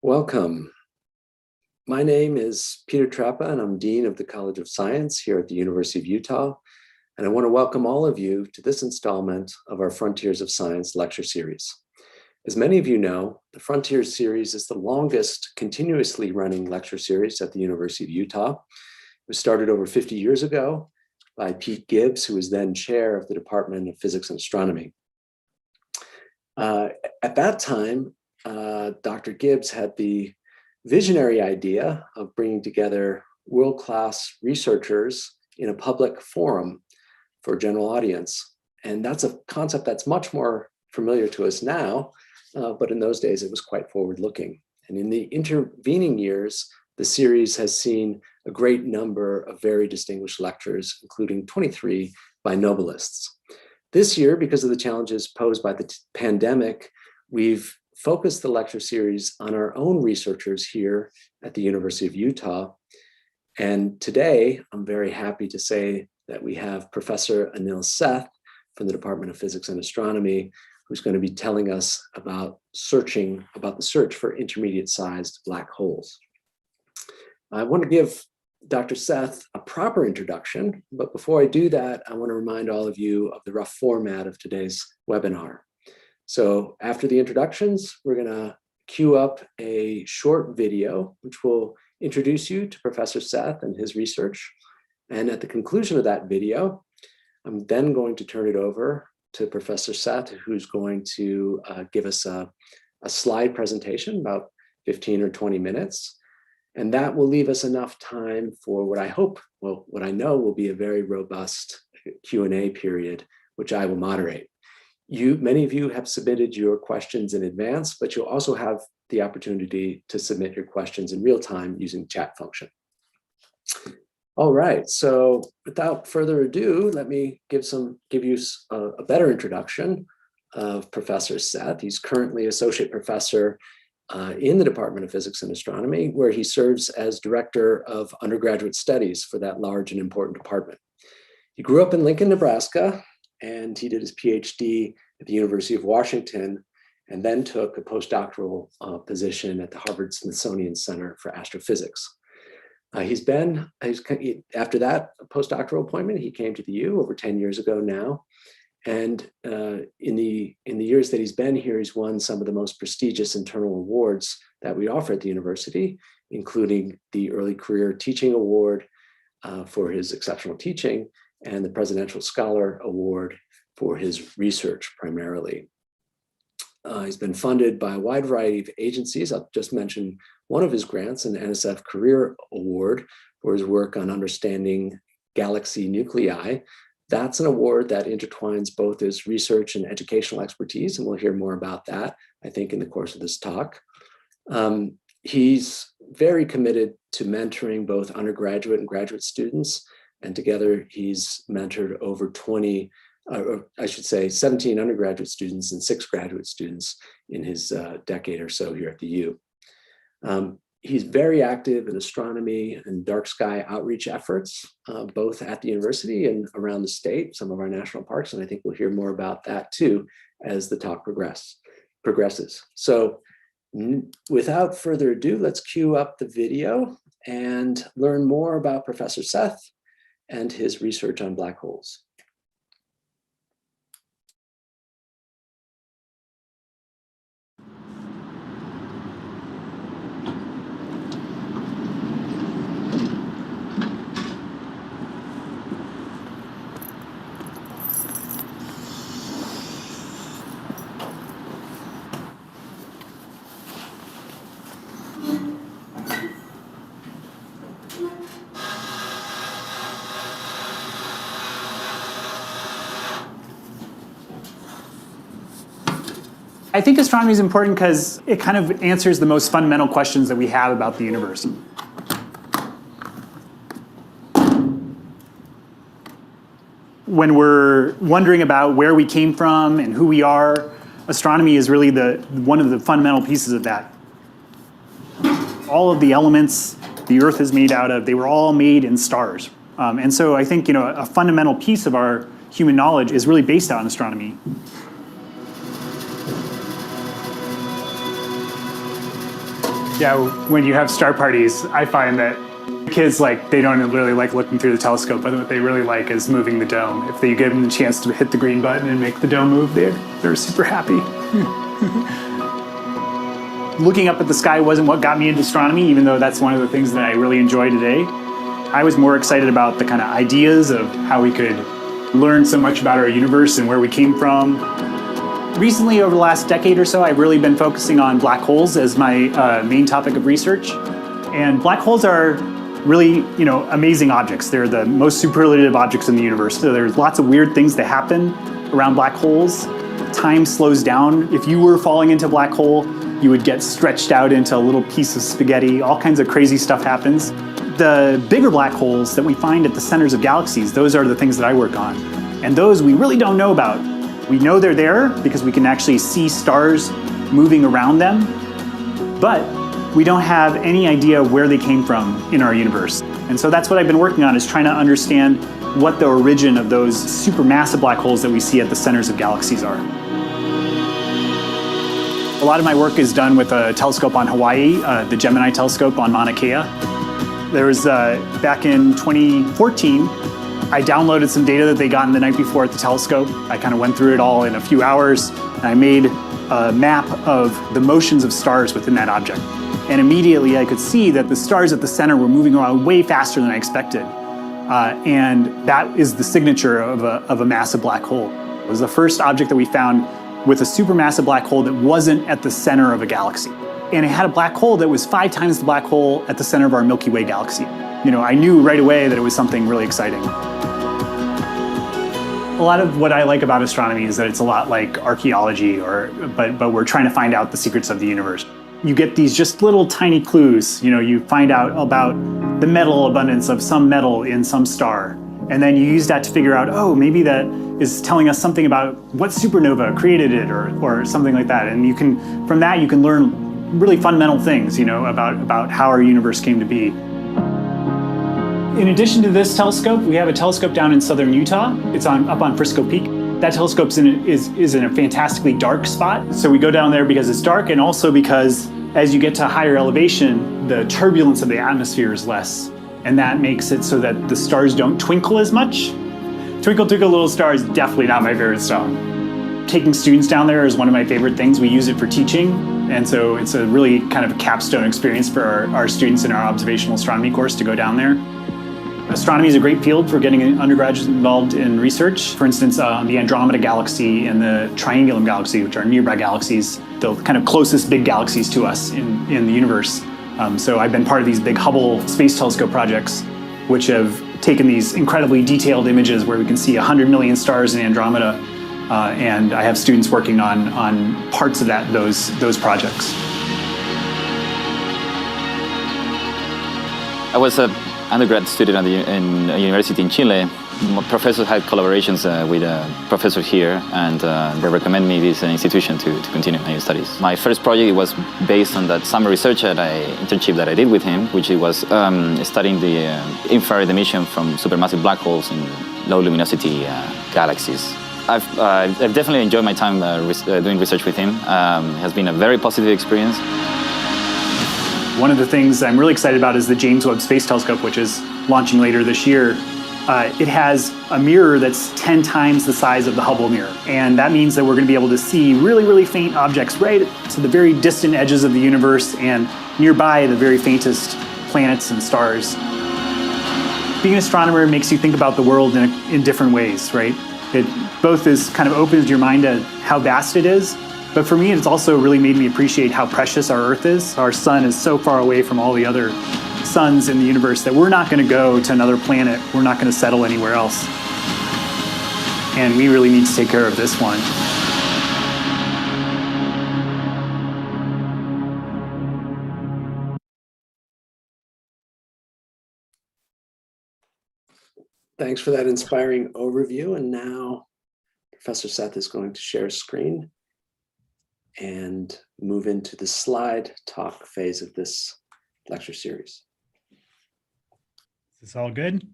Welcome. My name is Peter Trappa, and I'm Dean of the College of Science here at the University of Utah. And I want to welcome all of you to this installment of our Frontiers of Science lecture series. As many of you know, the Frontiers series is the longest continuously running lecture series at the University of Utah. It was started over 50 years ago by Pete Gibbs, who was then chair of the Department of Physics and Astronomy. At that time, Dr. Gibbs had the visionary idea of bringing together world-class researchers in a public forum for a general audience. And that's a concept that's much more familiar to us now, but in those days it was quite forward-looking. And in the intervening years, the series has seen a great number of very distinguished lectures, including 23 by Nobelists. This year, because of the challenges posed by the pandemic, we've focused the lecture series on our own researchers here at the University of Utah. And today, I'm very happy to say that we have Professor Anil Seth from the Department of Physics and Astronomy, who's going to be telling us about the search for intermediate-sized black holes. I want to give Dr. Seth a proper introduction, but before I do that, I want to remind all of you of the rough format of today's webinar. So after the introductions, we're going to queue up a short video, which will introduce you to Professor Seth and his research. And at the conclusion of that video, I'm then going to turn it over to Professor Seth, who's going to give us a slide presentation, about 15 or 20 minutes. And that will leave us enough time for what I know will be a very robust Q&A period, which I will moderate. Many of you have submitted your questions in advance, but you'll also have the opportunity to submit your questions in real time using the chat function. All right, so without further ado, let me give you a better introduction of Professor Seth. He's currently associate professor in the Department of Physics and Astronomy, where he serves as director of undergraduate studies for that large and important department. He grew up in Lincoln, Nebraska, and he did his PhD at the University of Washington, and then took a postdoctoral position at the Harvard-Smithsonian Center for Astrophysics. After that postdoctoral appointment, he came to the U over 10 years ago now. And in the years that he's been here, he's won some of the most prestigious internal awards that we offer at the university, including the Early Career Teaching Award for his exceptional teaching, and the Presidential Scholar Award for his research primarily. He's been funded by a wide variety of agencies. I'll just mention one of his grants, an NSF Career Award for his work on understanding galaxy nuclei. That's an award that intertwines both his research and educational expertise, and we'll hear more about that, I think, in the course of this talk. He's very committed to mentoring both undergraduate and graduate students, and together he's mentored over 17 undergraduate students and 6 graduate students in his decade or so here at the U. He's very active in astronomy and dark sky outreach efforts, both at the university and around the state, some of our national parks, and I think we'll hear more about that too as the talk progresses. So without further ado, let's cue up the video and learn more about Professor Seth and his research on black holes. I think astronomy is important because it kind of answers the most fundamental questions that we have about the universe. When we're wondering about where we came from and who we are, astronomy is really one of the fundamental pieces of that. All of the elements the Earth is made out of, they were all made in stars. And so I think a fundamental piece of our human knowledge is really based on astronomy. Yeah, when you have star parties, I find that kids, they don't really like looking through the telescope, but what they really like is moving the dome. If you give them the chance to hit the green button and make the dome move, they're super happy. Looking up at the sky wasn't what got me into astronomy, even though that's one of the things that I really enjoy today. I was more excited about the kind of ideas of how we could learn so much about our universe and where we came from. Recently, over the last decade or so, I've really been focusing on black holes as my main topic of research. And black holes are really, amazing objects. They're the most superlative objects in the universe. So there's lots of weird things that happen around black holes. Time slows down. If you were falling into a black hole, you would get stretched out into a little piece of spaghetti. All kinds of crazy stuff happens. The bigger black holes that we find at the centers of galaxies, those are the things that I work on. And those we really don't know about. We know they're there because we can actually see stars moving around them, but we don't have any idea where they came from in our universe. And so that's what I've been working on, is trying to understand what the origin of those supermassive black holes that we see at the centers of galaxies are. A lot of my work is done with a telescope on Hawaii, the Gemini telescope on Mauna Kea. There was, back in 2014, I downloaded some data that they gotten the night before at the telescope. I kind of went through it all in a few hours, and I made a map of the motions of stars within that object. And immediately I could see that the stars at the center were moving around way faster than I expected. And that is the signature of a massive black hole. It was the first object that we found with a supermassive black hole that wasn't at the center of a galaxy. And it had a black hole that was 5 times the black hole at the center of our Milky Way galaxy. I knew right away that it was something really exciting. A lot of what I like about astronomy is that it's a lot like archaeology, but we're trying to find out the secrets of the universe. You get these just little tiny clues. You find out about the metal abundance of some metal in some star. And then you use that to figure out, oh, maybe that is telling us something about what supernova created it or something like that. And from that you can learn really fundamental things, about how our universe came to be. In addition to this telescope, we have a telescope down in southern Utah. It's up on Frisco Peak. That telescope is in a fantastically dark spot. So we go down there because it's dark, and also because as you get to higher elevation, the turbulence of the atmosphere is less. And that makes it so that the stars don't twinkle as much. Twinkle, twinkle, little star is definitely not my favorite song. Taking students down there is one of my favorite things. We use it for teaching. And so it's a really kind of a capstone experience for our students in our observational astronomy course to go down there. Astronomy is a great field for getting undergraduates involved in research. For instance, the Andromeda galaxy and the Triangulum galaxy, which are nearby galaxies, the kind of closest big galaxies to us in the universe. So I've been part of these big Hubble Space Telescope projects, which have taken these incredibly detailed images where we can see 100 million stars in Andromeda. And I have students working on parts of those projects. I was an undergrad student in a university in Chile. Professors had collaborations with a professor here, and they recommended me this institution to continue my studies. My first project was based on that summer research internship that I did with him, which was studying the infrared emission from supermassive black holes in low luminosity galaxies. I've definitely enjoyed my time doing research with him. It has been a very positive experience. One of the things I'm really excited about is the James Webb Space Telescope, which is launching later this year. It has a mirror that's 10 times the size of the Hubble mirror. And that means that we're going to be able to see really, really faint objects right to the very distant edges of the universe and nearby the very faintest planets and stars. Being an astronomer makes you think about the world in different ways, right? It both kind of opens your mind to how vast it is, but for me, it's also really made me appreciate how precious our Earth is. Our sun is so far away from all the other suns in the universe that we're not going to go to another planet. We're not going to settle anywhere else. And we really need to take care of this one. Thanks for that inspiring overview. And now Professor Seth is going to share screen and move into the slide talk phase of this lecture series. Is this all good?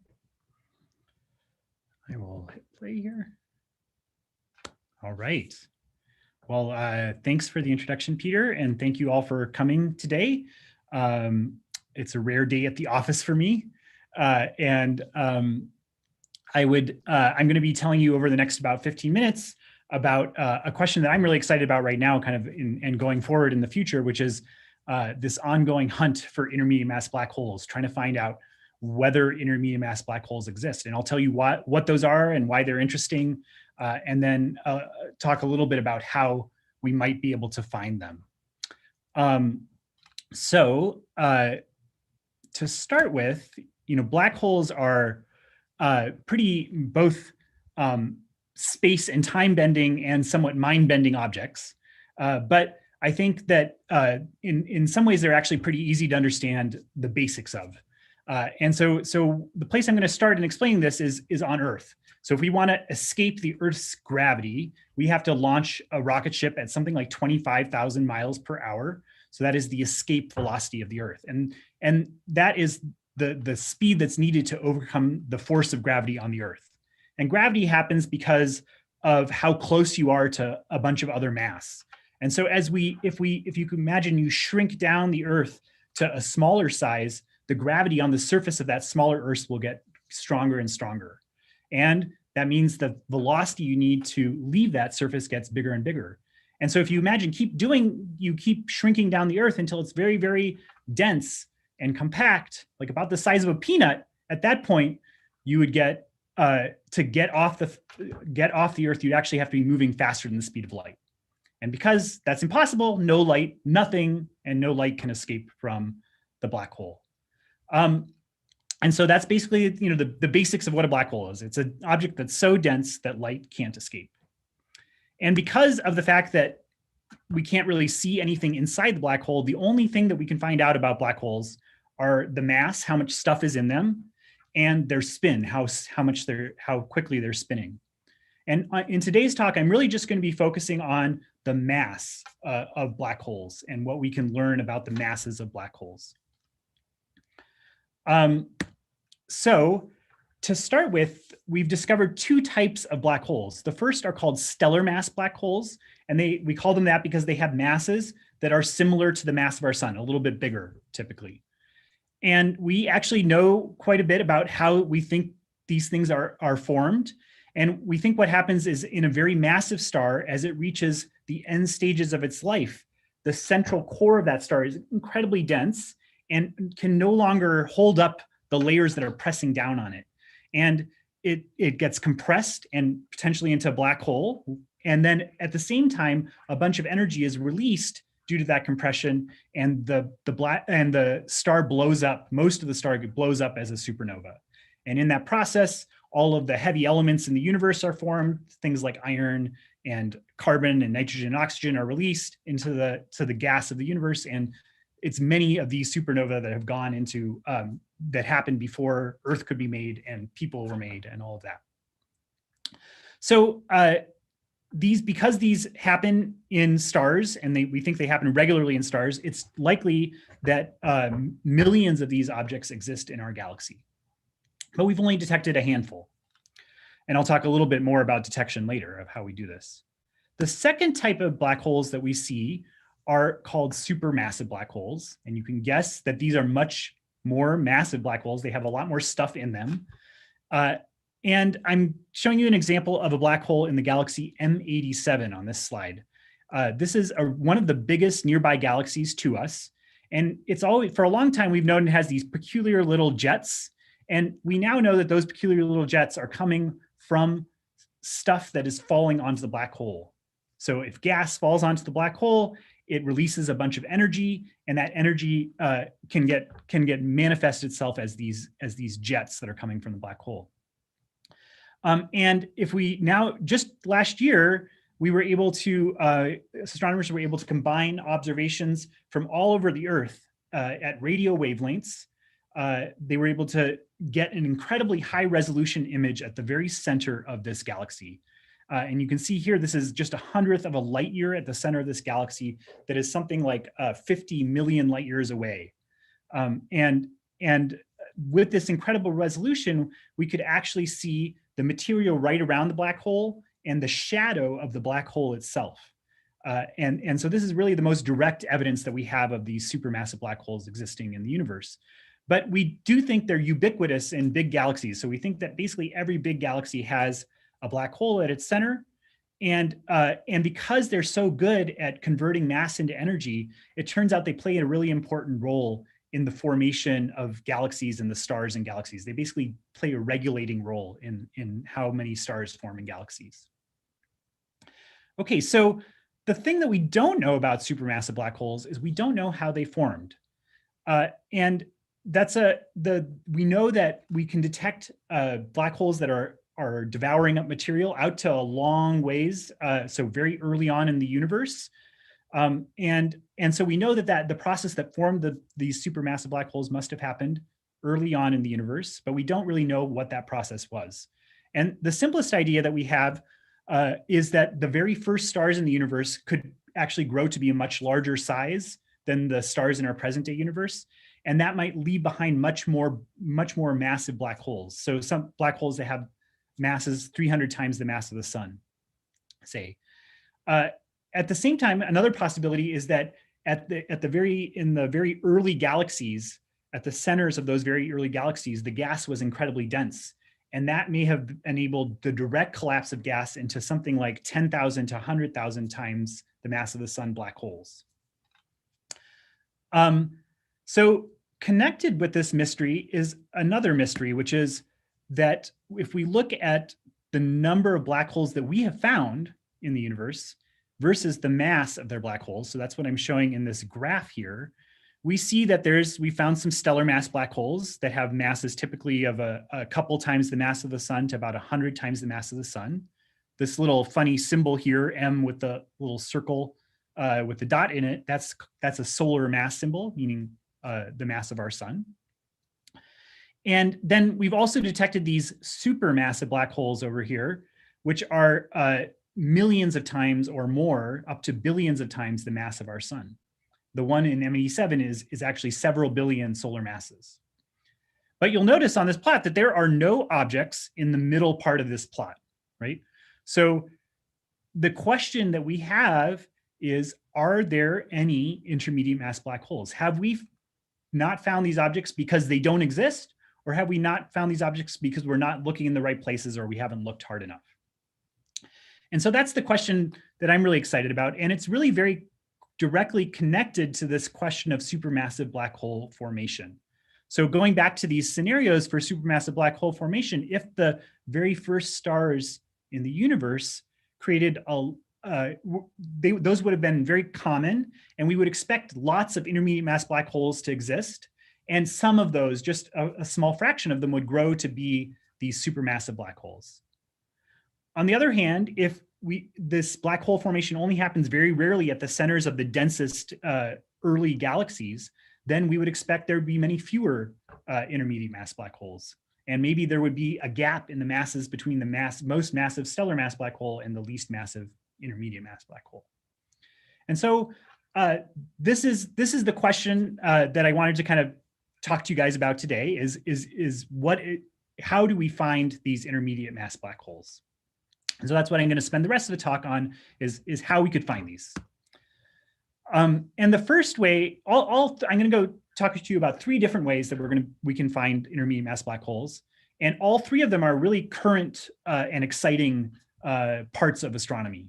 I will hit play here. All right. Well, thanks for the introduction, Peter, and thank you all for coming today. It's a rare day at the office for me. I'm going to be telling you over the next about 15 minutes about a question that I'm really excited about right now, kind of and going forward in the future, which is this ongoing hunt for intermediate mass black holes, trying to find out whether intermediate mass black holes exist. And I'll tell you what those are and why they're interesting, and then talk a little bit about how we might be able to find them. To start with, black holes are pretty both space and time bending and somewhat mind bending objects. But I think that in some ways they're actually pretty easy to understand the basics of. And so the place I'm going to start in explaining this is on Earth. So if we want to escape the Earth's gravity, we have to launch a rocket ship at something like 25,000 miles per hour. So that is the escape velocity of the Earth. And that is the speed that's needed to overcome the force of gravity on the Earth. And gravity happens because of how close you are to a bunch of other mass. And so if you can imagine you shrink down the Earth to a smaller size, the gravity on the surface of that smaller Earth will get stronger and stronger. And that means the velocity you need to leave that surface gets bigger and bigger. And so if you imagine you keep shrinking down the Earth until it's very, very dense and compact, like about the size of a peanut, at that point, you would get to get off the Earth, you'd actually have to be moving faster than the speed of light. And because that's impossible, no light can escape from the black hole. And so that's basically, the basics of what a black hole is. It's an object that's so dense that light can't escape. And because of the fact that we can't really see anything inside the black hole, the only thing that we can find out about black holes are the mass, how much stuff is in them, and their spin, how quickly they're spinning. And in today's talk, I'm really just going to be focusing on the mass of black holes and what we can learn about the masses of black holes. So to start with, we've discovered two types of black holes. The first are called stellar mass black holes, and we call them that because they have masses that are similar to the mass of our sun, a little bit bigger typically. And we actually know quite a bit about how we think these things are formed. And we think what happens is in a very massive star, as it reaches the end stages of its life, the central core of that star is incredibly dense and can no longer hold up the layers that are pressing down on it. And it gets compressed and potentially into a black hole. And then at the same time, a bunch of energy is released due to that compression, and the star blows up. Most of the star blows up as a supernova. And in that process, all of the heavy elements in the universe are formed. Things like iron and carbon and nitrogen and oxygen are released into the gas of the universe. And it's many of these supernovae that have gone into, that happened before Earth could be made and people were made and all of that. So because these happen in stars, and we think they happen regularly in stars, it's likely that millions of these objects exist in our galaxy. But we've only detected a handful. And I'll talk a little bit more about detection later of how we do this. The second type of black holes that we see are called supermassive black holes. And you can guess that these are much more massive black holes. They have a lot more stuff in them. And I'm showing you an example of a black hole in the galaxy M87 on this slide. This is one of the biggest nearby galaxies to us. And it's always, for a long time, we've known it has these peculiar little jets. And we now know that those peculiar little jets are coming from stuff that is falling onto the black hole. So if gas falls onto the black hole, it releases a bunch of energy, and that energy can get manifest itself as these jets that are coming from the black hole. And if we now, just last year, we were able to, astronomers were able to combine observations from all over the Earth at radio wavelengths. They were able to get an incredibly high resolution image at the very center of this galaxy. And you can see here, this is just 100th of a light year at the center of this galaxy that is something like 50 million light years away. And with this incredible resolution, we could actually see the material right around the black hole and the shadow of the black hole itself. And so this is really the most direct evidence that we have of these supermassive black holes existing in the universe. But we do think they're ubiquitous in big galaxies. So we think that basically every big galaxy has a black hole at its center. And because they're so good at converting mass into energy, it turns out they play a really important role in the formation of galaxies and the stars in galaxies. They basically play a regulating role in how many stars form in galaxies. Okay, so the thing that we don't know about supermassive black holes is we don't know how they formed. And that's we know that we can detect black holes that are devouring up material out to a long ways, so very early on in the universe. And so we know that the process that formed these supermassive black holes must have happened early on in the universe, but we don't really know what that process was. And the simplest idea that we have is that the very first stars in the universe could actually grow to be a much larger size than the stars in our present day universe. And that might leave behind much more massive black holes. So some black holes that have masses 300 times the mass of the sun, say. At the same time, another possibility is that in the very early galaxies, at the centers of those very early galaxies, the gas was incredibly dense. And that may have enabled the direct collapse of gas into something like 10,000 to 100,000 times the mass of the sun black holes. So connected with this mystery is another mystery, which is that if we look at the number of black holes that we have found in the universe versus the mass of their black holes, so that's what I'm showing in this graph here, we see that we found some stellar mass black holes that have masses typically of a couple times the mass of the sun to about 100 times the mass of the sun. This little funny symbol here, M with the little circle with the dot in it, that's a solar mass symbol, meaning the mass of our sun. And then we've also detected these supermassive black holes over here, which are millions of times or more, up to billions of times the mass of our sun. The one in M87 is actually several billion solar masses. But you'll notice on this plot that there are no objects in the middle part of this plot, right? So the question that we have is, are there any intermediate mass black holes? Have we not found these objects because they don't exist? Or have we not found these objects because we're not looking in the right places or we haven't looked hard enough? And so that's the question that I'm really excited about. And it's really very directly connected to this question of supermassive black hole formation. So going back to these scenarios for supermassive black hole formation, if the very first stars in the universe created those would have been very common, and we would expect lots of intermediate mass black holes to exist. And some of those, just a small fraction of them, would grow to be these supermassive black holes. On the other hand, if this black hole formation only happens very rarely at the centers of the densest early galaxies, then we would expect there would be many fewer intermediate mass black holes. And maybe there would be a gap in the masses between the most massive stellar mass black hole and the least massive intermediate mass black hole. And so this is the question that I wanted to kind of talk to you guys about today how do we find these intermediate mass black holes? And so that's what I'm going to spend the rest of the talk on is how we could find these. And the first way, I'm going to go talk to you about 3 different ways that we can find intermediate mass black holes. And all 3 of them are really current and exciting parts of astronomy.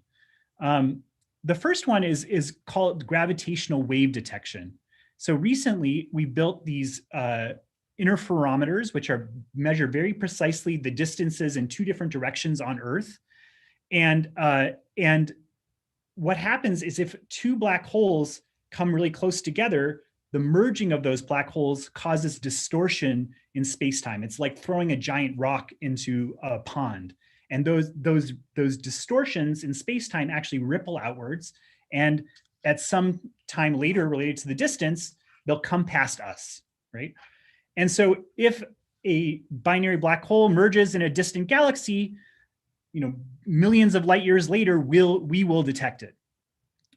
The first one is called gravitational wave detection. So recently we built these interferometers, which measure very precisely the distances in 2 different directions on Earth. And what happens is if 2 black holes come really close together, the merging of those black holes causes distortion in space-time. It's like throwing a giant rock into a pond. And those distortions in space-time actually ripple outwards. And at some time later related to the distance, they'll come past us, right? And so if a binary black hole merges in a distant galaxy, millions of light years later, we will detect it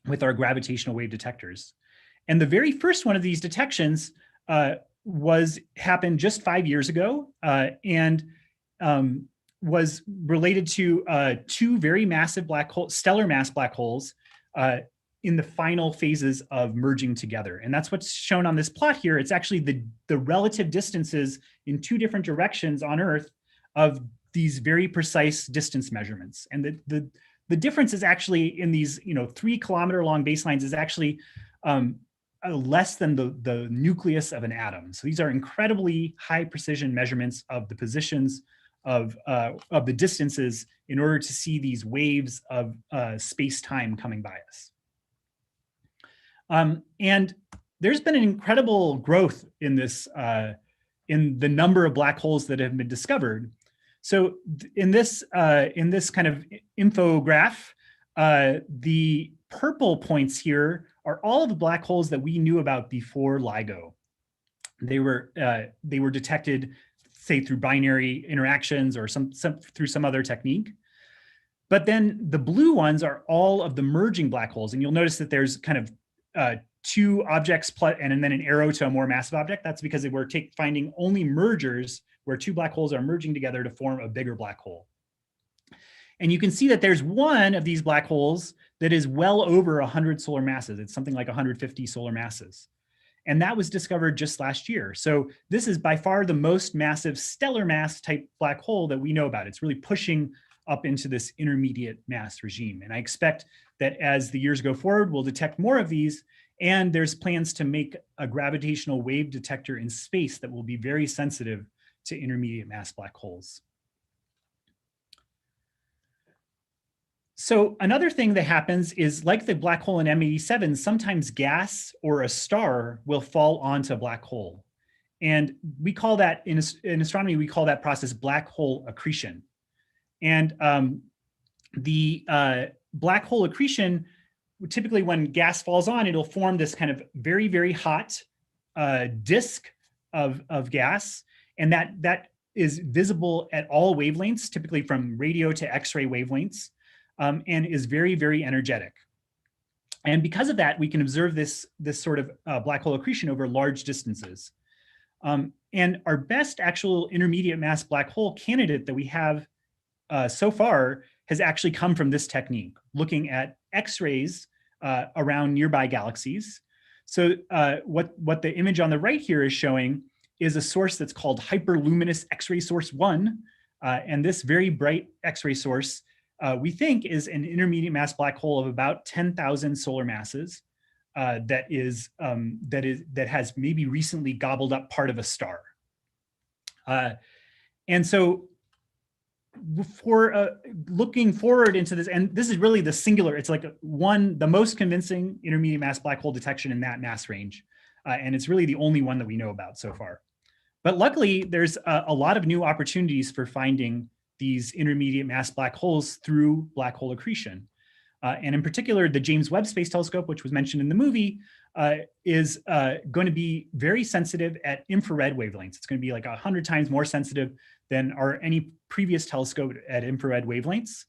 with our gravitational wave detectors. And the very first one of these detections happened just 5 years ago and was related to 2 very massive stellar mass black holes in the final phases of merging together. And that's what's shown on this plot here. It's actually the relative distances in two different directions on Earth of these very precise distance measurements. And the difference is actually in these 3 kilometer long baselines is actually less than the nucleus of an atom. So these are incredibly high precision measurements of the positions of the distances in order to see these waves of space-time coming by us. And there's been an incredible growth in this, in the number of black holes that have been discovered. So in this kind of infograph, the purple points here are all of the black holes that we knew about before LIGO. They were detected, say, through binary interactions or through some other technique. But then the blue ones are all of the merging black holes. And you'll notice that there's kind of 2 objects and then an arrow to a more massive object. That's because we're finding only mergers where 2 black holes are merging together to form a bigger black hole. And you can see that there's one of these black holes that is well over 100 solar masses. It's something like 150 solar masses. And that was discovered just last year. So this is by far the most massive stellar mass type black hole that we know about. It's really pushing up into this intermediate mass regime. And I expect that as the years go forward, we'll detect more of these. And there's plans to make a gravitational wave detector in space that will be very sensitive to intermediate mass black holes. So another thing that happens is, like the black hole in M87, sometimes gas or a star will fall onto a black hole. And we call that, in astronomy, we call that process black hole accretion. And the black hole accretion, typically when gas falls on, it'll form this kind of very, very hot disk of gas. And that is visible at all wavelengths, typically from radio to X-ray wavelengths. And is very, very energetic. And because of that, we can observe this sort of black hole accretion over large distances. And our best actual intermediate mass black hole candidate that we have so far has actually come from this technique, looking at X-rays around nearby galaxies. So what the image on the right here is showing is a source that's called hyperluminous X-ray source 1. And this very bright X-ray source we think is an intermediate mass black hole of about 10,000 solar masses that has maybe recently gobbled up part of a star. And so for looking forward into this, and this is really the singular, it's like the most convincing intermediate mass black hole detection in that mass range. And it's really the only one that we know about so far. But luckily, there's a lot of new opportunities for finding these intermediate mass black holes through black hole accretion. And in particular, the James Webb Space Telescope, which was mentioned in the movie, is going to be very sensitive at infrared wavelengths. It's going to be like 100 times more sensitive than any previous telescope at infrared wavelengths.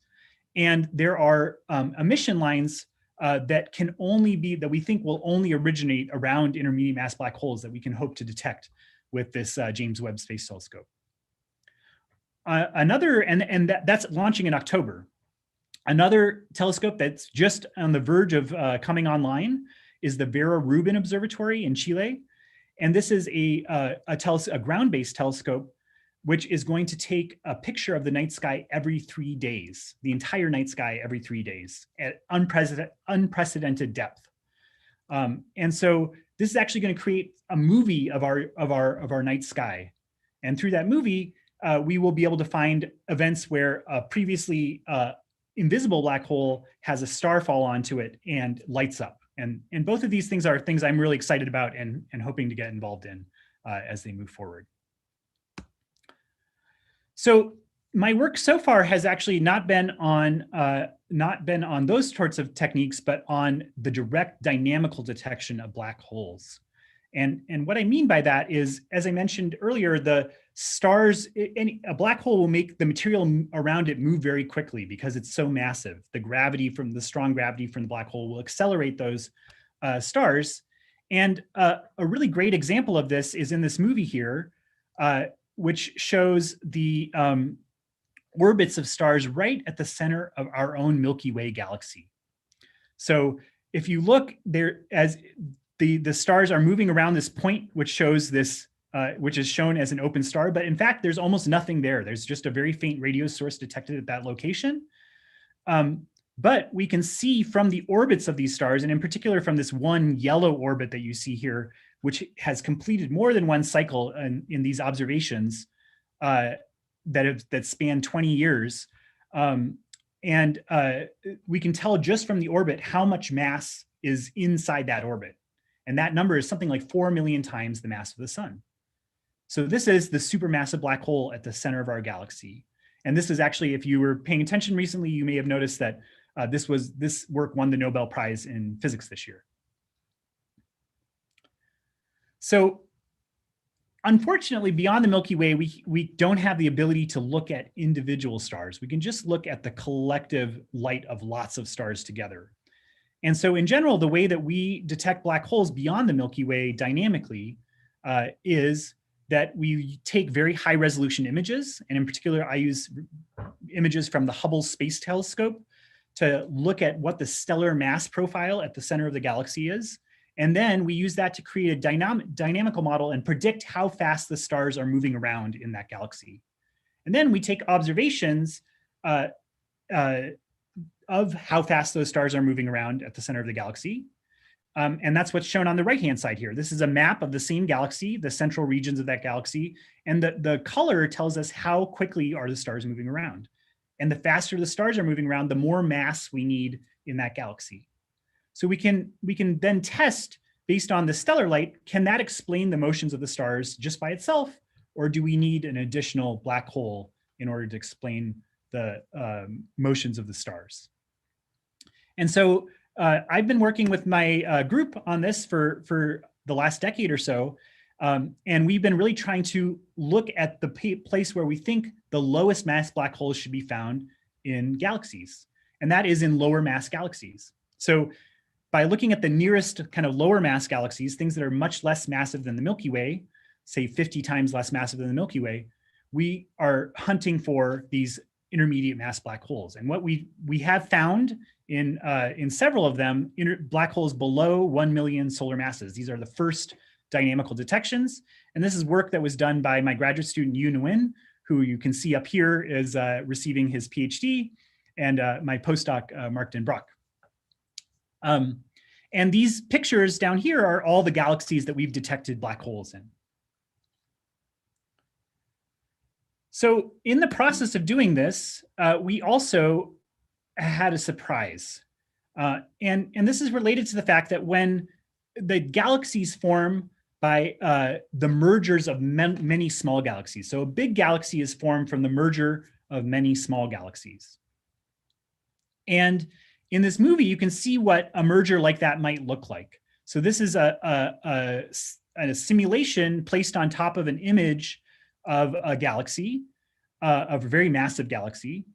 And there are emission lines that we think will only originate around intermediate mass black holes that we can hope to detect with this James Webb Space Telescope. That's launching in October. Another telescope that's just on the verge of coming online is the Vera Rubin Observatory in Chile. And this is a ground-based telescope, which is going to take a picture of the night sky every 3 days, the entire night sky every 3 days at unprecedented depth. And so this is actually going to create a movie of our night sky. And through that movie, we will be able to find events where a previously invisible black hole has a star fall onto it and lights up. And both of these things are things I'm really excited about and hoping to get involved in as they move forward. So my work so far has actually not been on those sorts of techniques, but on the direct dynamical detection of black holes. And what I mean by that is, as I mentioned earlier, the stars, a black hole will make the material around it move very quickly because it's so massive. The strong gravity from the black hole will accelerate those stars. And a really great example of this is in this movie here, which shows the orbits of stars right at the center of our own Milky Way galaxy. So if you look there, as the stars are moving around this point, which shows this, which is shown as an open star, but in fact, there's almost nothing there. There's just a very faint radio source detected at that location. But we can see from the orbits of these stars, and in particular from this one yellow orbit that you see here, which has completed more than one cycle in these observations that span 20 years. We can tell just from the orbit how much mass is inside that orbit. And that number is something like 4 million times the mass of the sun. So this is the supermassive black hole at the center of our galaxy. And this is actually, if you were paying attention recently, you may have noticed that this work won the Nobel Prize in physics this year. So unfortunately, beyond the Milky Way, we don't have the ability to look at individual stars. We can just look at the collective light of lots of stars together. And so in general, the way that we detect black holes beyond the Milky Way dynamically is that we take very high resolution images. And in particular, I use images from the Hubble Space Telescope to look at what the stellar mass profile at the center of the galaxy is. And then we use that to create a dynamical model and predict how fast the stars are moving around in that galaxy. And then we take observations of how fast those stars are moving around at the center of the galaxy. And that's what's shown on the right-hand side here. This is a map of the same galaxy, the central regions of that galaxy. And the color tells us how quickly are the stars moving around. And the faster the stars are moving around, the more mass we need in that galaxy. So we can then test based on the stellar light, can that explain the motions of the stars just by itself? Or do we need an additional black hole in order to explain the motions of the stars? And so I've been working with my group on this for the last decade or so. And we've been really trying to look at the place where we think the lowest mass black holes should be found in galaxies. And that is in lower mass galaxies. So by looking at the nearest kind of lower mass galaxies, things that are much less massive than the Milky Way, say 50 times less massive than the Milky Way, we are hunting for these intermediate mass black holes. And what we have found in several of them, black holes below 1 million solar masses. These are the first dynamical detections. And this is work that was done by my graduate student, Yu Nguyen, who you can see up here is receiving his PhD, and my postdoc, Mark Den Broek. And these pictures down here are all the galaxies that we've detected black holes in. So in the process of doing this, we also had a surprise. And this is related to the fact that when the galaxies form by the mergers of many small galaxies. So a big galaxy is formed from the merger of many small galaxies. And in this movie, you can see what a merger like that might look like. So this is a simulation placed on top of an image of a galaxy, of a very massive galaxy.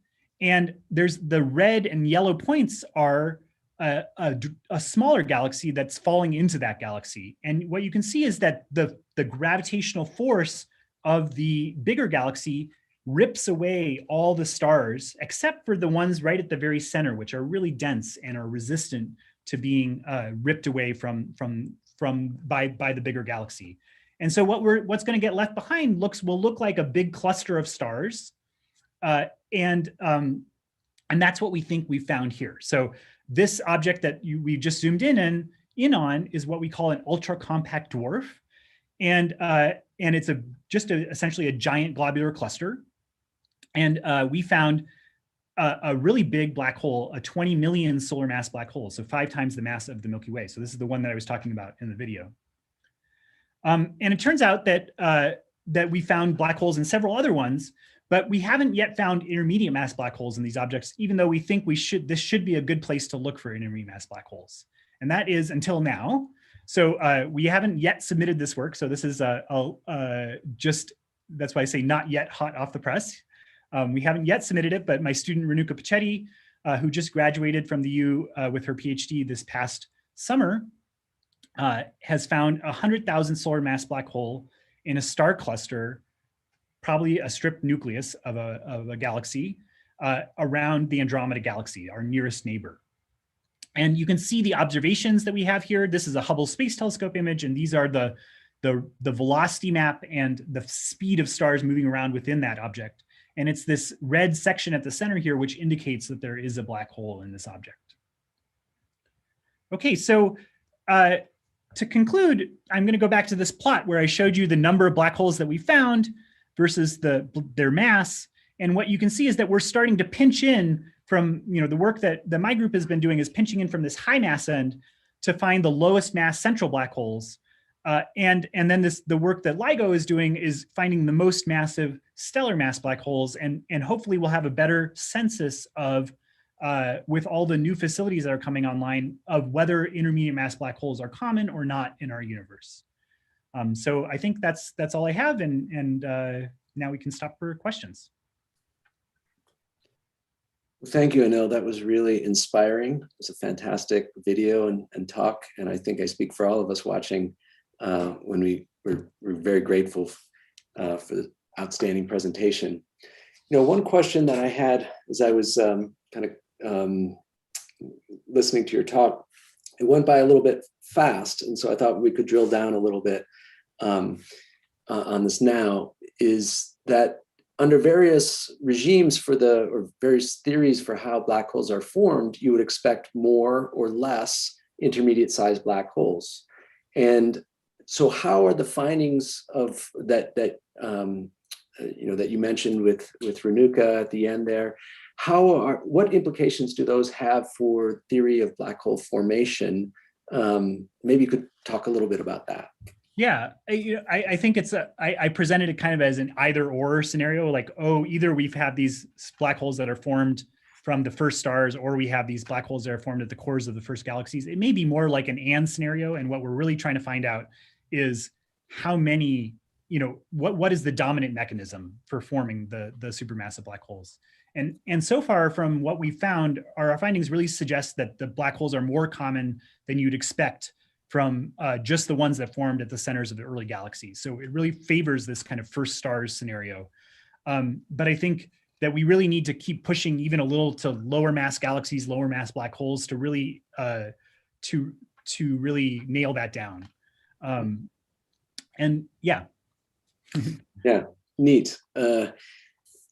And there's the red and yellow points are a smaller galaxy that's falling into that galaxy. And what you can see is that the gravitational force of the bigger galaxy rips away all the stars, except for the ones right at the very center, which are really dense and are resistant to being ripped away by the bigger galaxy. And so what's going to get left behind will look like a big cluster of stars, and that's what we think we found here. So this object that we just zoomed in on is what we call an ultracompact dwarf, and it's essentially a giant globular cluster. And we found a really big black hole, a 20 million solar mass black hole, so 5 times the mass of the Milky Way. So this is the one that I was talking about in the video. And it turns out that that we found black holes in several other ones, but we haven't yet found intermediate mass black holes in these objects, even though we think this should be a good place to look for intermediate mass black holes. And that is until now. So we haven't yet submitted this work. So this is that's why I say not yet hot off the press. We haven't yet submitted it, but my student Renuka Pachetti, who just graduated from the U with her PhD this past summer, has found 100,000 solar mass black hole in a star cluster, probably a stripped nucleus of a galaxy around the Andromeda galaxy, our nearest neighbor. And you can see the observations that we have here. This is a Hubble Space Telescope image, and these are the velocity map and the speed of stars moving around within that object. And it's this red section at the center here, which indicates that there is a black hole in this object. Okay, so to conclude, I'm going to go back to this plot where I showed you the number of black holes that we found versus their mass. And what you can see is that we're starting to pinch in from, the work that my group has been doing is pinching in from this high mass end to find the lowest mass central black holes. And then the work that LIGO is doing is finding the most massive stellar mass black holes. And hopefully we'll have a better census of, with all the new facilities that are coming online, of whether intermediate mass black holes are common or not in our universe. So I think that's all I have. And now we can stop for questions. Thank you, Anil. That was really inspiring. It was a fantastic video and talk. And I think I speak for all of us watching when we're very grateful for the outstanding presentation. One question that I had as I was listening to your talk, it went by a little bit fast. And so I thought we could drill down a little bit on this now, is that under various regimes or various theories for how black holes are formed, you would expect more or less intermediate sized black holes. And so how are the findings of that you mentioned with Renuka at the end there, what implications do those have for theory of black hole formation? Maybe you could talk a little bit about that. Yeah, I think I presented it kind of as an either or scenario, like, either we've had these black holes that are formed from the first stars, or we have these black holes that are formed at the cores of the first galaxies. It may be more like an and scenario. And what we're really trying to find out is how many, what is the dominant mechanism for forming the supermassive black holes. And so far from what we found, our findings really suggest that the black holes are more common than you'd expect from just the ones that formed at the centers of the early galaxies. So it really favors this kind of first stars scenario. But I think that we really need to keep pushing even a little to lower mass galaxies, lower mass black holes to really really nail that down. And yeah. Yeah, neat.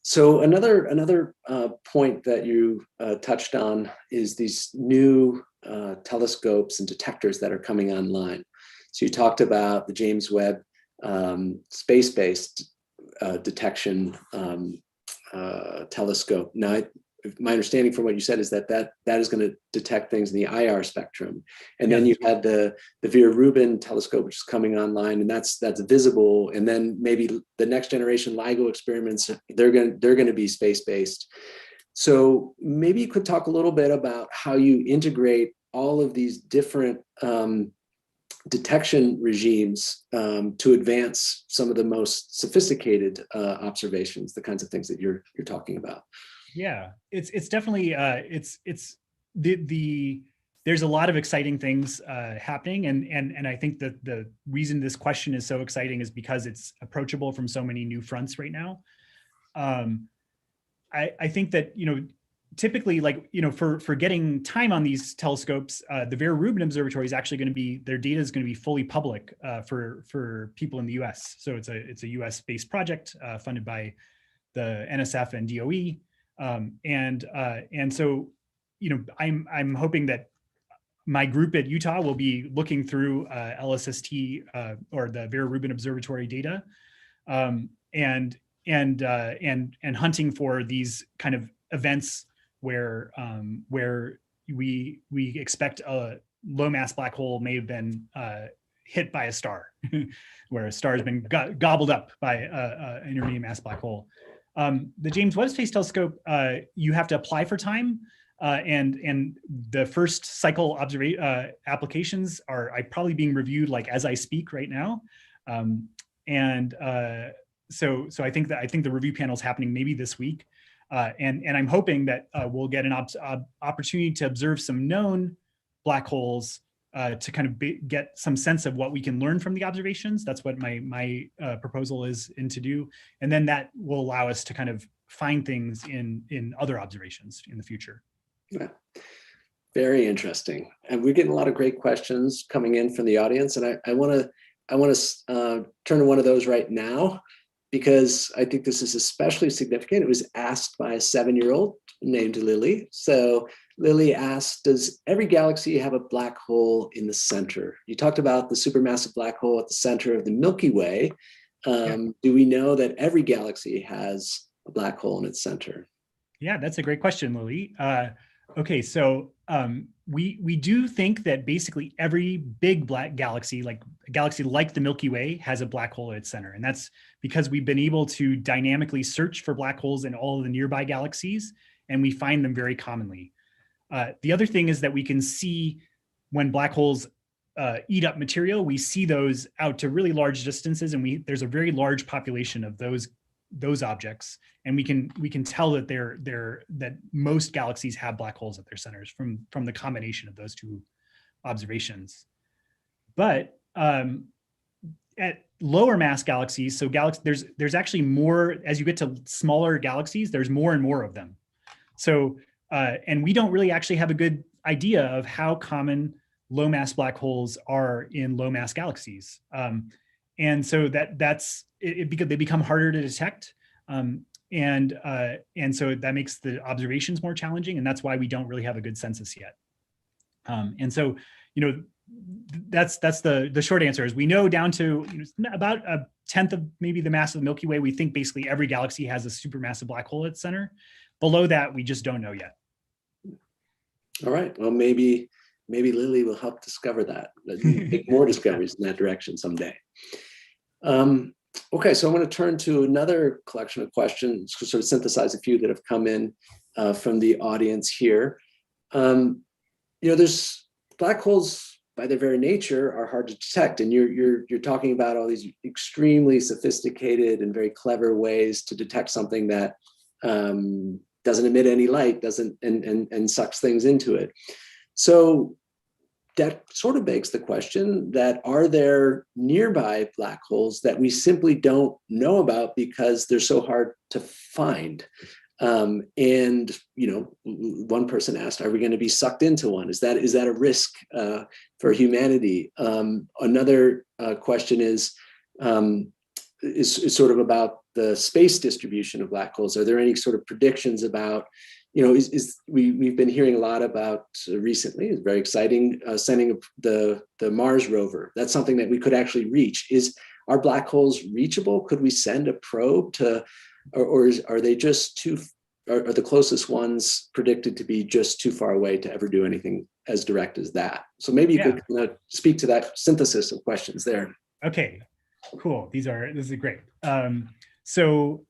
So another point that you touched on is these new telescopes and detectors that are coming online. So you talked about the James Webb space-based detection telescope. Now, my understanding from what you said is that is going to detect things in the IR spectrum. And then you had the Vera Rubin telescope, which is coming online, and that's visible. And then maybe the next generation LIGO experiments, they're going to be space-based. So maybe you could talk a little bit about how you integrate all of these different detection regimes to advance some of the most sophisticated observations, the kinds of things that you're talking about. Yeah, it's definitely there's a lot of exciting things happening, and I think that the reason this question is so exciting is because it's approachable from so many new fronts right now. I think that typically, for getting time on these telescopes, the Vera Rubin Observatory is actually going to be, their data is going to be fully public for people in the U.S. So it's a U.S.-based project funded by the NSF and DOE. And so, I'm hoping that my group at Utah will be looking through LSST or the Vera Rubin Observatory data, and hunting for these kind of events where we expect a low mass black hole may have been hit by a star, where a star has been gobbled up by an intermediate mass black hole. The James Webb Space Telescope, you have to apply for time, and the first cycle applications are probably being reviewed as I speak right now, so I think the review panel is happening maybe this week, and I'm hoping that we'll get an opportunity to observe some known black holes to kind of get some sense of what we can learn from the observations. That's what my proposal is to do. And then that will allow us to kind of find things in other observations in the future. Yeah. Very interesting. And we're getting a lot of great questions coming in from the audience. And I want to turn to one of those right now, because I think this is especially significant. It was asked by a 7-year-old named Lily. So Lily asked, does every galaxy have a black hole in the center? You talked about the supermassive black hole at the center of the Milky Way. Do we know that every galaxy has a black hole in its center? Yeah, that's a great question, Lily. Okay, so we do think that basically every big black galaxy, like a galaxy like the Milky Way, has a black hole at its center. And that's because we've been able to dynamically search for black holes in all of the nearby galaxies, and we find them very commonly. The other thing is that we can see when black holes eat up material, we see those out to really large distances, and there's a very large population of those objects, and we can tell that that most galaxies have black holes at their centers from the combination of those two observations. But at lower mass galaxies, so there's actually more, as you get to smaller galaxies, there's more and more of them. So and we don't really actually have a good idea of how common low mass black holes are in low mass galaxies. And so because they become harder to detect. And so that makes the observations more challenging, and that's why we don't really have a good census yet. And so, that's the short answer is we know down to about 1/10 of maybe the mass of the Milky Way. We think basically every galaxy has a supermassive black hole at its center. Below that, we just don't know yet. All right. Well, maybe Lily will help discover that. Make more discoveries in that direction someday. Okay, so I'm going to turn to another collection of questions, sort of synthesize a few that have come in from the audience here. There's black holes by their very nature are hard to detect, and you're talking about all these extremely sophisticated and very clever ways to detect something that doesn't emit any light, and sucks things into it. So that sort of begs the question that are there nearby black holes that we simply don't know about because they're so hard to find? And one person asked, are we going to be sucked into one? Is that a risk for humanity? Another question is sort of about the space distribution of black holes. Are there any sort of predictions about, we've been hearing a lot about recently, it's very exciting, sending the Mars rover. That's something that we could actually reach. Are black holes reachable? Could we send a probe to, are they just are the closest ones predicted to be just too far away to ever do anything as direct as that? So maybe you could speak to that synthesis of questions there. Okay, cool. This is great. So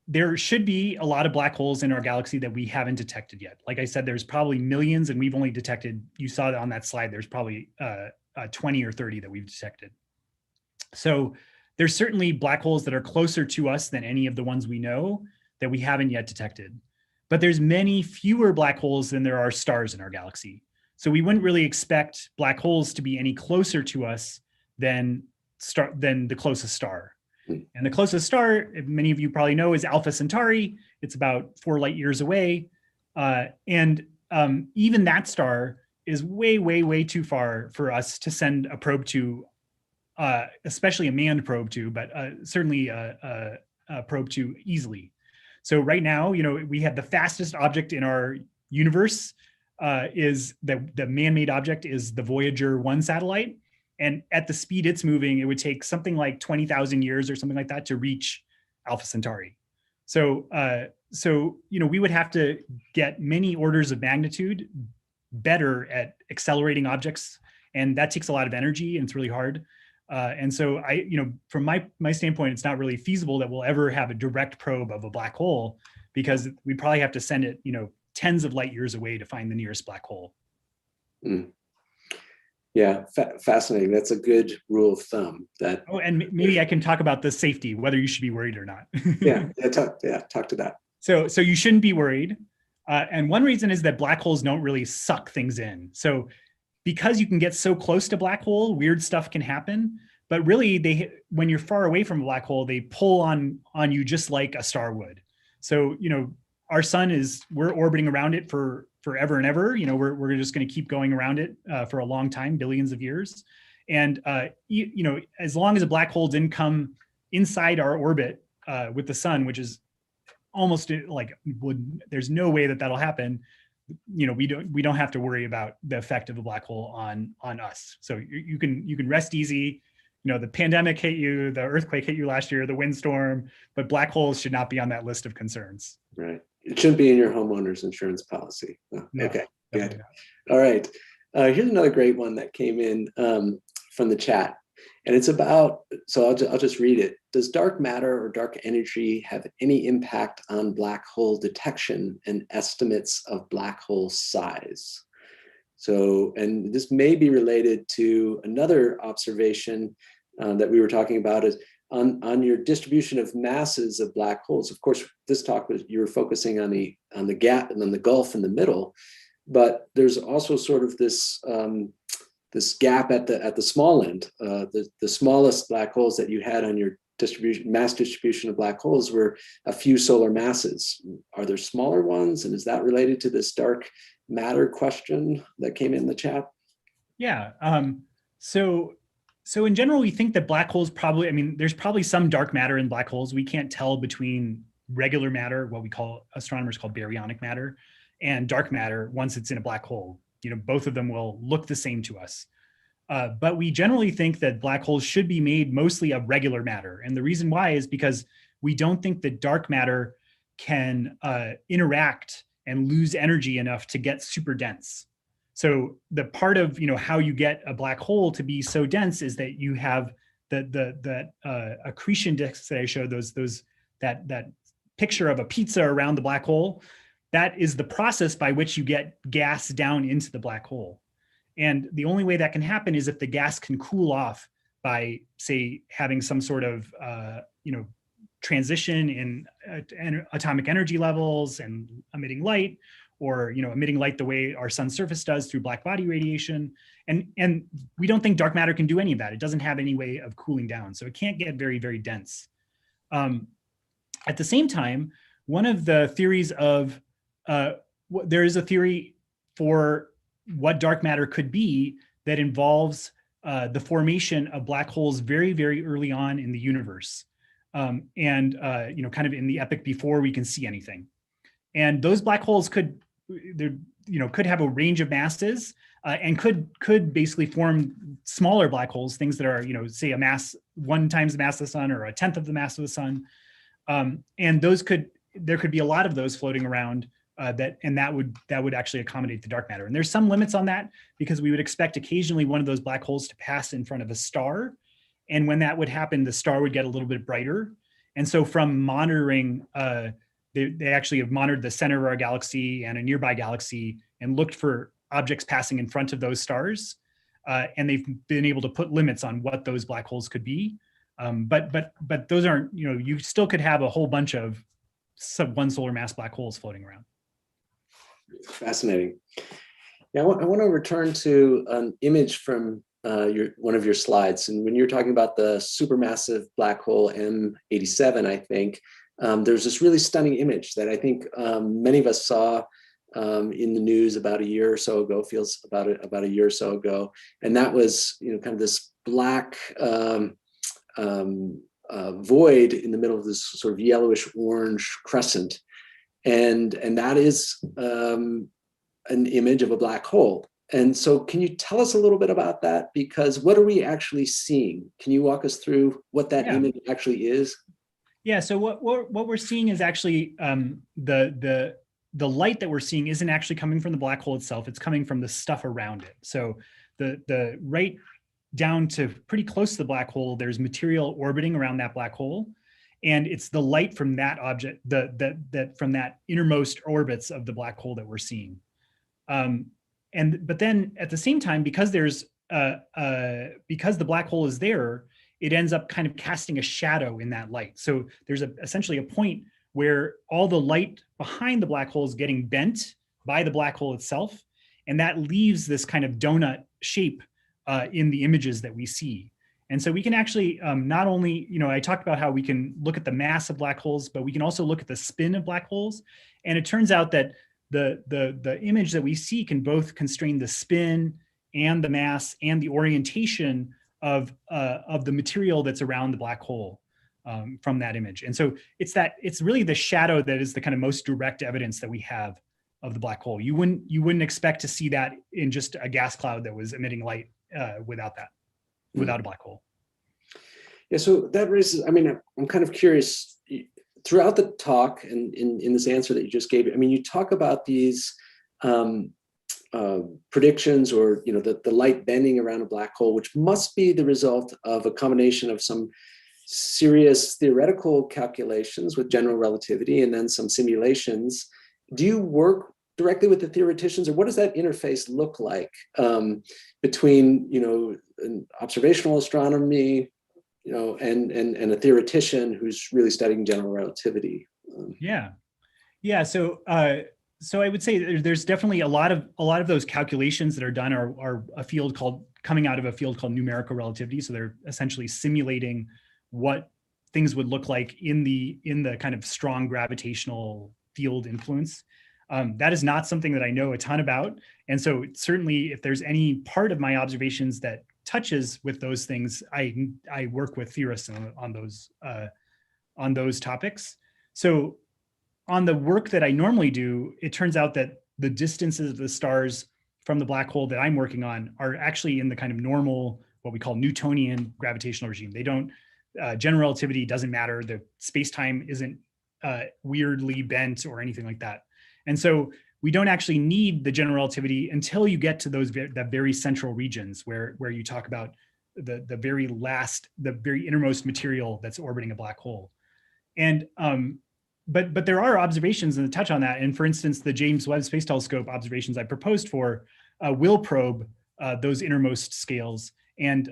there should be a lot of black holes in our galaxy that we haven't detected yet. Like I said, there's probably millions, and we've only detected, you saw it on that slide, there's probably 20 or 30 that we've detected. So there's certainly black holes that are closer to us than any of the ones we know that we haven't yet detected. But there's many fewer black holes than there are stars in our galaxy. So we wouldn't really expect black holes to be any closer to us than the closest star. And the closest star, many of you probably know, is Alpha Centauri. It's about 4 light years away. And even that star is way, way, way too far for us to send a probe to, especially a manned probe to, but certainly a probe to easily. So right now, we have the fastest object in our universe is the man-made object is the Voyager 1 satellite. And at the speed it's moving, it would take something like 20,000 years or something like that to reach Alpha Centauri. So, we would have to get many orders of magnitude better at accelerating objects, and that takes a lot of energy and it's really hard. And so from my standpoint, it's not really feasible that we'll ever have a direct probe of a black hole, because we probably have to send it, tens of light years away to find the nearest black hole. Mm. Yeah, fascinating. That's a good rule of thumb. And maybe I can talk about the safety, whether you should be worried or not. Talk to that. So you shouldn't be worried. And one reason is that black holes don't really suck things in. So because you can get so close to black hole, weird stuff can happen. But really, when you're far away from a black hole, they pull on you just like a star would. So our sun we're orbiting around it for forever and ever. We're just going to keep going around it for a long time, billions of years. And as long as a black hole didn't come inside our orbit with the sun, which is almost there's no way that that'll happen. We don't have to worry about the effect of a black hole on us. So you can rest easy. The pandemic hit you, the earthquake hit you last year, the windstorm, but black holes should not be on that list of concerns. Right. It shouldn't be in your homeowner's insurance policy. Oh, No, okay. Good. not. All right. Here's another great one that came in from the chat. And it's about, so I'll just read it. Does dark matter or dark energy have any impact on black hole detection and estimates of black hole size? So, and this may be related to another observation that we were talking about, is on your distribution of masses of black holes. Of course, this talk was, you were focusing on the gap and then the gulf in the middle, but there's also sort of this this gap at the small end. The smallest black holes that you had on your mass distribution of black holes were a few solar masses. Are there smaller ones, and is that related to this dark matter question that came in the chat? Yeah. So in general, we think that black holes there's probably some dark matter in black holes. We can't tell between regular matter, what astronomers call baryonic matter, and dark matter once it's in a black hole. Both of them will look the same to us. But we generally think that black holes should be made mostly of regular matter. And the reason why is because we don't think that dark matter can interact and lose energy enough to get super dense. So the part of how you get a black hole to be so dense is that you have that accretion disks that I showed, that picture of a pizza around the black hole. That is the process by which you get gas down into the black hole. And the only way that can happen is if the gas can cool off by, say, having some sort of transition in atomic energy levels and emitting light, or emitting light the way our sun's surface does through black body radiation. And we don't think dark matter can do any of that. It doesn't have any way of cooling down, so it can't get very, very dense. At the same time, one of the theories of there is a theory for what dark matter could be that involves the formation of black holes very, very early on in the universe, kind of in the epoch before we can see anything. And those black holes could have a range of masses and could basically form smaller black holes, things that are say a mass 1 times the mass of the sun or 1/10 of the mass of the sun, and there could be a lot of those floating around. That would actually accommodate the dark matter. And there's some limits on that, because we would expect occasionally one of those black holes to pass in front of a star. And when that would happen, the star would get a little bit brighter. And so from monitoring, they actually have monitored the center of our galaxy and a nearby galaxy and looked for objects passing in front of those stars. And they've been able to put limits on what those black holes could be. But those aren't, you still could have a whole bunch of sub-1 solar mass black holes floating around. Fascinating. Yeah, I want to return to an image from one of your slides. And when you're talking about the supermassive black hole M87, I think, there's this really stunning image that I think many of us saw in the news about a year or so ago, feels about a year or so ago. And that was, kind of this black void in the middle of this sort of yellowish orange crescent. And that is an image of a black hole. And so can you tell us a little bit about that? Because what are we actually seeing? Can you walk us through what that image actually is? Yeah, so what we're seeing is actually the light that we're seeing isn't actually coming from the black hole itself. It's coming from the stuff around it. So the right down to pretty close to the black hole, there's material orbiting around that black hole. And it's the light from that object, that from that innermost orbits of the black hole that we're seeing. But then at the same time, because the black hole is there, it ends up kind of casting a shadow in that light. So there's essentially a point where all the light behind the black hole is getting bent by the black hole itself. And that leaves this kind of donut shape in the images that we see. And so we can actually not only, I talked about how we can look at the mass of black holes, but we can also look at the spin of black holes. And it turns out that the image that we see can both constrain the spin and the mass and the orientation of the material that's around the black hole from that image. And so it's really the shadow that is the kind of most direct evidence that we have of the black hole. You wouldn't expect to see that in just a gas cloud that was emitting light without a black hole. Yeah, so that raises, I'm kind of curious, throughout the talk and in this answer that you just gave, you talk about these predictions or, the light bending around a black hole, which must be the result of a combination of some serious theoretical calculations with general relativity and then some simulations. Do you work directly with the theoreticians, or what does that interface look like between, an observational astronomy, and a theoretician who's really studying general relativity? So I would say there's definitely a lot of those calculations that are done are coming out of a field called numerical relativity. So they're essentially simulating what things would look like in the kind of strong gravitational field influence. That is not something that I know a ton about. And so certainly if there's any part of my observations that touches with those things, I work with theorists on those topics. So on the work that I normally do, it turns out that the distances of the stars from the black hole that I'm working on are actually in the kind of normal, what we call Newtonian gravitational regime. They don't, general relativity doesn't matter. The space-time isn't weirdly bent or anything like that. And so we don't actually need the general relativity until you get to that very central regions where you talk about the very innermost material that's orbiting a black hole. And but there are observations that touch on that. And for instance, the James Webb Space Telescope observations I proposed for will probe those innermost scales. And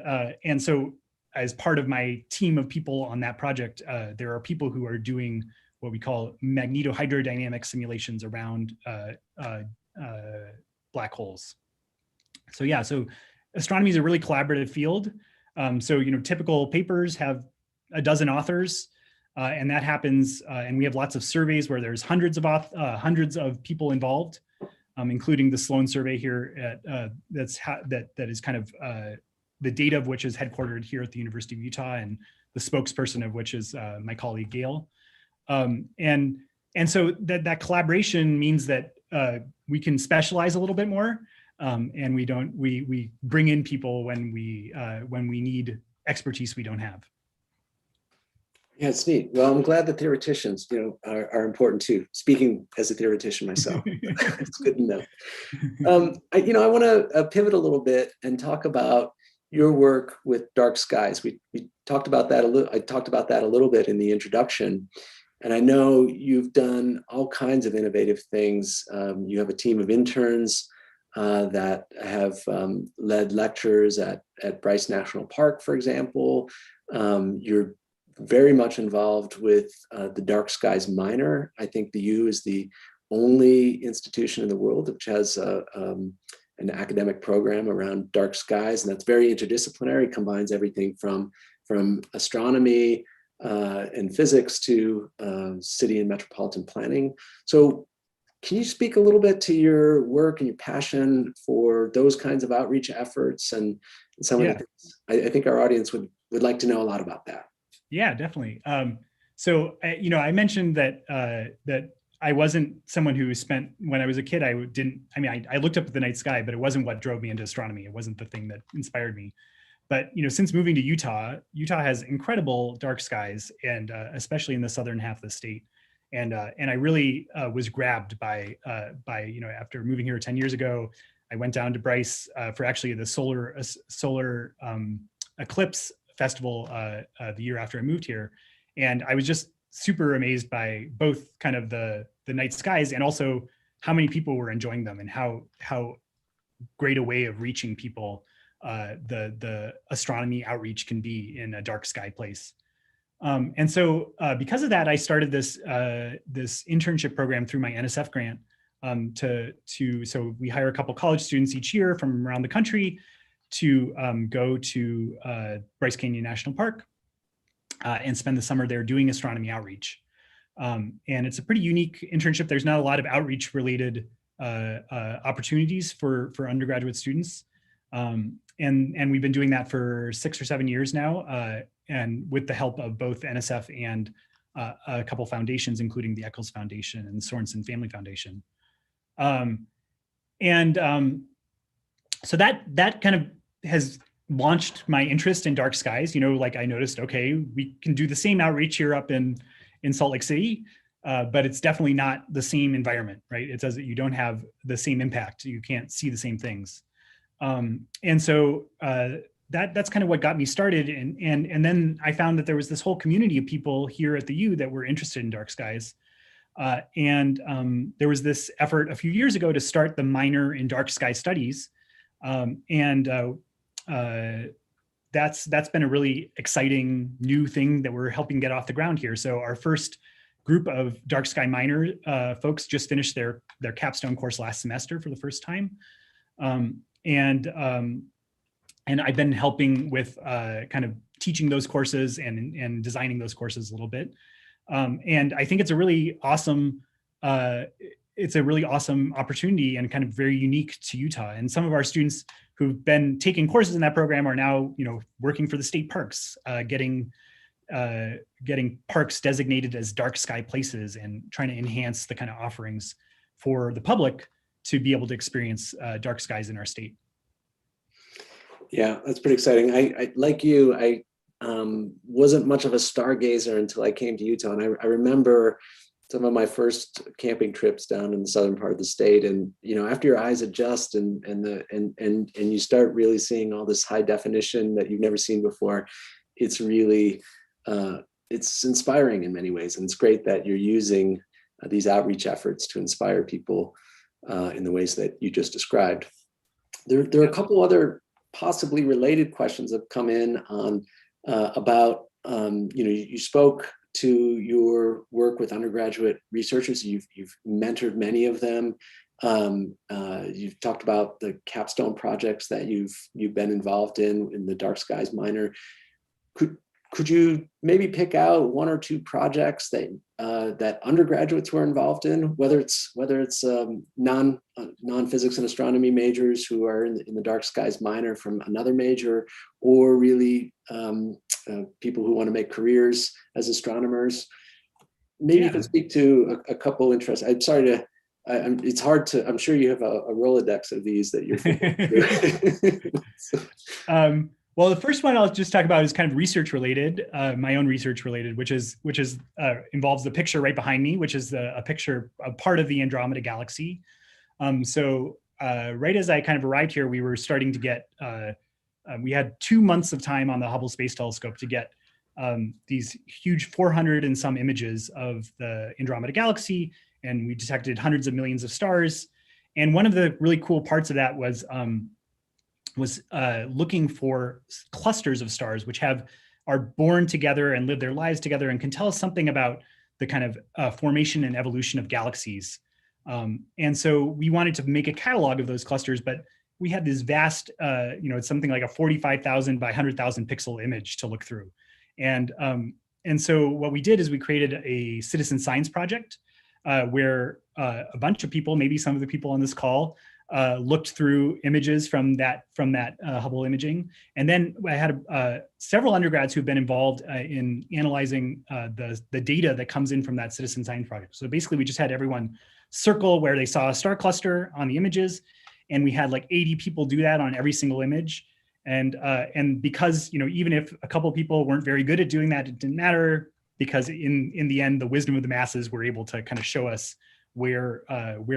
so as part of my team of people on that project, there are people who are doing what we call magnetohydrodynamic simulations around black holes. So astronomy is a really collaborative field. Typical papers have a dozen authors, and that happens, and we have lots of surveys where there's hundreds of people involved, including the Sloan survey here that is kind of the data of which is headquartered here at the University of Utah, and the spokesperson of which is my colleague Gail. And so that collaboration means that we can specialize a little bit more, and we bring in people when we need expertise we don't have. Yeah, it's neat. Well, I'm glad that theoreticians, are important too. Speaking as a theoretician myself, it's good to know. I want to pivot a little bit and talk about your work with dark skies. We talked about that a little. I talked about that a little bit in the introduction. And I know you've done all kinds of innovative things. You have a team of interns that have led lectures at Bryce National Park, for example. You're very much involved with the Dark Skies Minor. I think the U is the only institution in the world which has an academic program around dark skies, and that's very interdisciplinary, combines everything from astronomy and physics to city and metropolitan planning. So can you speak a little bit to your work and your passion for those kinds of outreach efforts and some of the things? I think our audience would like to know a lot about that. Yeah, definitely. I mentioned that I wasn't someone who spent, when I was a kid, I looked up at the night sky, but it wasn't what drove me into astronomy. It wasn't the thing that inspired me. But since moving to Utah has incredible dark skies, and especially in the southern half of the state. And I really was grabbed by after moving here 10 years ago, I went down to Bryce for actually the solar eclipse festival the year after I moved here, and I was just super amazed by both kind of the night skies and also how many people were enjoying them and how great a way of reaching people the astronomy outreach can be in a dark sky place. And so because of that, I started this internship program through my NSF grant so we hire a couple college students each year from around the country to go to Bryce Canyon National Park and spend the summer there doing astronomy outreach. And it's a pretty unique internship. There's not a lot of outreach related opportunities for undergraduate students. And we've been doing that for 6 or 7 years now, and with the help of both NSF and a couple foundations, including the Eccles Foundation and the Sorensen Family Foundation. So that kind of has launched my interest in dark skies. Like I noticed, okay, we can do the same outreach here up in Salt Lake City, but it's definitely not the same environment, right? It says that you don't have the same impact. You can't see the same things. And so that's kind of what got me started. And then I found that there was this whole community of people here at the U that were interested in dark skies. There was this effort a few years ago to start the minor in dark sky studies. That's been a really exciting new thing that we're helping get off the ground here. So our first group of dark sky minor folks just finished their capstone course last semester for the first time. And I've been helping with kind of teaching those courses and designing those courses a little bit. And I think it's a really awesome opportunity and kind of very unique to Utah. And some of our students who've been taking courses in that program are now, working for the state parks, getting parks designated as dark sky places and trying to enhance the kind of offerings for the public to be able to experience dark skies in our state. Yeah, that's pretty exciting. I like you, I wasn't much of a stargazer until I came to Utah. And I remember some of my first camping trips down in the southern part of the state. And, after your eyes adjust and you start really seeing all this high definition that you've never seen before, it's really, it's inspiring in many ways. And it's great that you're using these outreach efforts to inspire people in the ways that you just described. There are a couple other possibly related questions that have come in on about, you spoke to your work with undergraduate researchers. You've mentored many of them. You've talked about the capstone projects that you've been involved in the dark skies minor. Could you maybe pick out one or two projects that undergraduates were involved in, whether it's non-physics and astronomy majors who are in the dark skies minor from another major, or really people who want to make careers as astronomers? Maybe you can speak to a couple interests. I'm sorry to. It's hard to. I'm sure you have a Rolodex of these that you're. Well, the first one I'll just talk about is kind of research related, my own research related, which involves the picture right behind me, which is a part of the Andromeda galaxy. So right as I kind of arrived here, we were starting to get, we had 2 months of time on the Hubble Space Telescope to get these huge 400 and some images of the Andromeda galaxy, and we detected hundreds of millions of stars. And one of the really cool parts of that was looking for clusters of stars which are born together and live their lives together and can tell us something about the kind of formation and evolution of galaxies. And so we wanted to make a catalog of those clusters, but we had this vast, it's something like a 45,000 by 100,000 pixel image to look through. And so what we did is we created a citizen science project where a bunch of people, maybe some of the people on this call, looked through images from that Hubble imaging. And then I had several undergrads who've been involved in analyzing the data that comes in from that citizen science project. So basically we just had everyone circle where they saw a star cluster on the images. And we had like 80 people do that on every single image. And because, even if a couple of people weren't very good at doing that, it didn't matter, because in the end, the wisdom of the masses were able to kind of show us where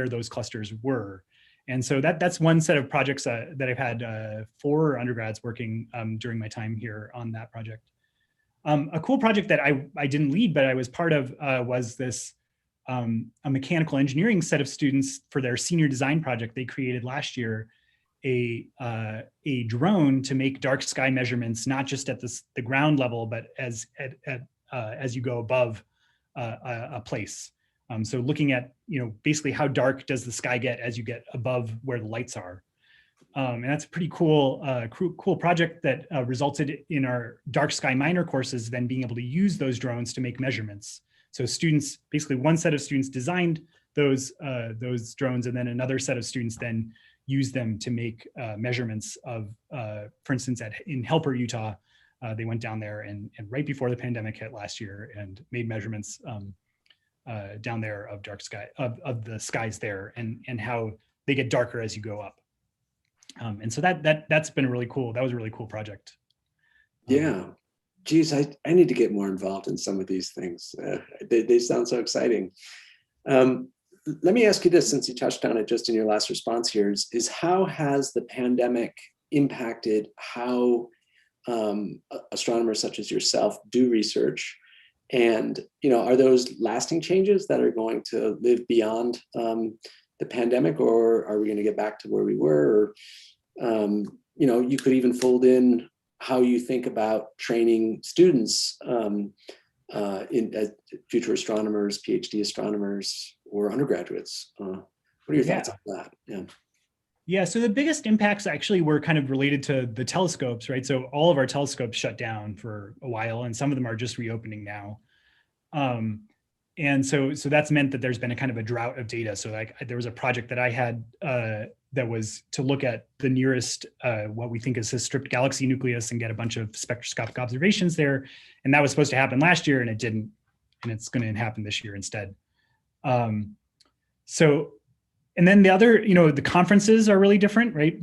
those clusters were. And so that's one set of projects that I've had 4 undergrads working during my time here on that project. A cool project that I didn't lead, but I was part of was this a mechanical engineering set of students for their senior design project. They created last year a drone to make dark sky measurements, not just at the ground level, but as you go above a place. So looking at, basically how dark does the sky get as you get above where the lights are. And that's a pretty cool, cool project that resulted in our dark sky minor courses then being able to use those drones to make measurements. So students, basically one set of students designed those drones, and then another set of students then used them to make measurements of, for instance, in Helper, Utah, they went down there and right before the pandemic hit last year and made measurements down there of dark sky, of the skies there, and how they get darker as you go up. And so that's been really cool. That was a really cool project. Yeah. Geez, I need to get more involved in some of these things. They sound so exciting. Let me ask you this, since you touched on it just in your last response here, is how has the pandemic impacted how astronomers such as yourself do research? And, are those lasting changes that are going to live beyond the pandemic, or are we going to get back to where we were? Or, you could even fold in how you think about training students as future astronomers, PhD astronomers, or undergraduates. What are your thoughts on that? Yeah, so the biggest impacts actually were kind of related to the telescopes, right? So all of our telescopes shut down for a while, and some of them are just reopening now. And so that's meant that there's been a kind of a drought of data. So like there was a project that I had that was to look at the nearest, what we think is a stripped galaxy nucleus and get a bunch of spectroscopic observations there. And that was supposed to happen last year and it didn't, and it's going to happen this year instead. And then the other, the conferences are really different, right?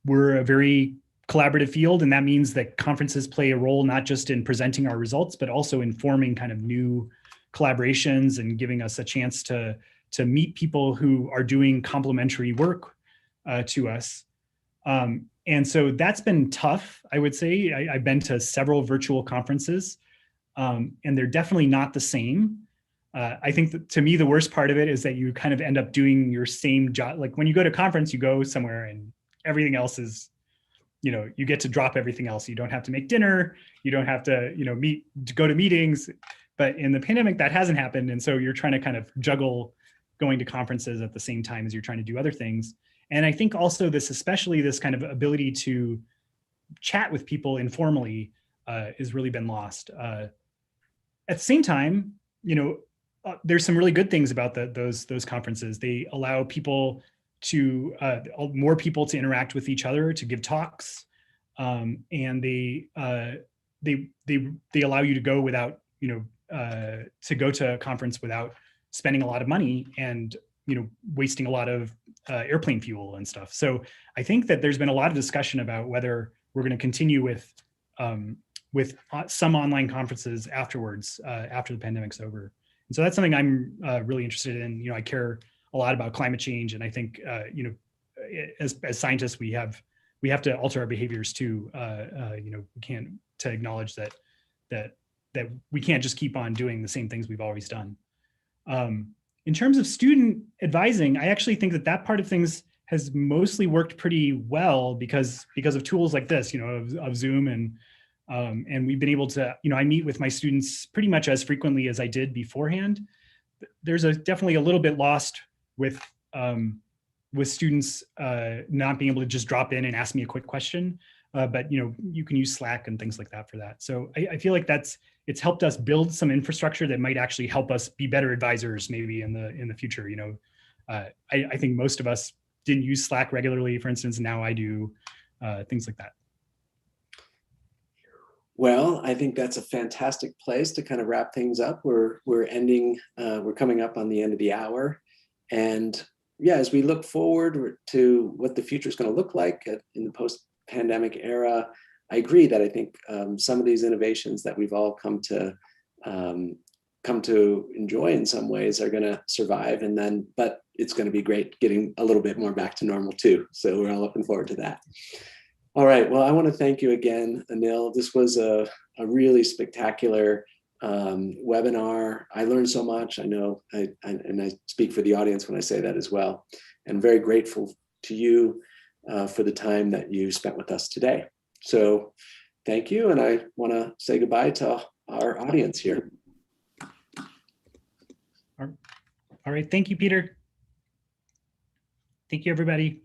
We're a very collaborative field, and that means that conferences play a role not just in presenting our results, but also in forming kind of new collaborations and giving us a chance to meet people who are doing complementary work to us. And so that's been tough, I would say. I've been to several virtual conferences, and they're definitely not the same. I think that, to me, the worst part of it is that you kind of end up doing your same job. Like when you go to conference, you go somewhere and everything else is, you get to drop everything else. You don't have to make dinner. You don't have to, go to meetings. But in the pandemic, that hasn't happened. And so you're trying to kind of juggle going to conferences at the same time as you're trying to do other things. And I think also especially this kind of ability to chat with people informally has really been lost. At the same time, there's some really good things about those conferences. They allow people more people to interact with each other, to give talks, and they allow you to go without to go to a conference without spending a lot of money and wasting a lot of airplane fuel and stuff. So I think that there's been a lot of discussion about whether we're going to continue with some online conferences afterwards, after the pandemic's over. And so that's something I'm really interested in. I care a lot about climate change, and I think as scientists we have to alter our behaviors too. We can't to acknowledge that we can't just keep on doing the same things we've always done. In terms of student advising, I actually think that part of things has mostly worked pretty well because of tools like this, of Zoom, and we've been able to, I meet with my students pretty much as frequently as I did beforehand. There's definitely a little bit lost with students not being able to just drop in and ask me a quick question, but you can use Slack and things like that for that. So I feel like it's helped us build some infrastructure that might actually help us be better advisors maybe in the future. I think most of us didn't use Slack regularly, for instance. Now I do, things like that. Well, I think that's a fantastic place to kind of wrap things up. We're coming up on the end of the hour. And yeah, as we look forward to what the future is going to look like in the post-pandemic era, I agree that I think some of these innovations that we've all come to enjoy in some ways are going to survive, but it's going to be great getting a little bit more back to normal too. So we're all looking forward to that. All right. Well, I want to thank you again, Anil. This was a really spectacular webinar. I learned so much. I know, and I speak for the audience when I say that as well. And very grateful to you for the time that you spent with us today. So thank you. And I want to say goodbye to our audience here. All right. Thank you, Peter. Thank you, everybody.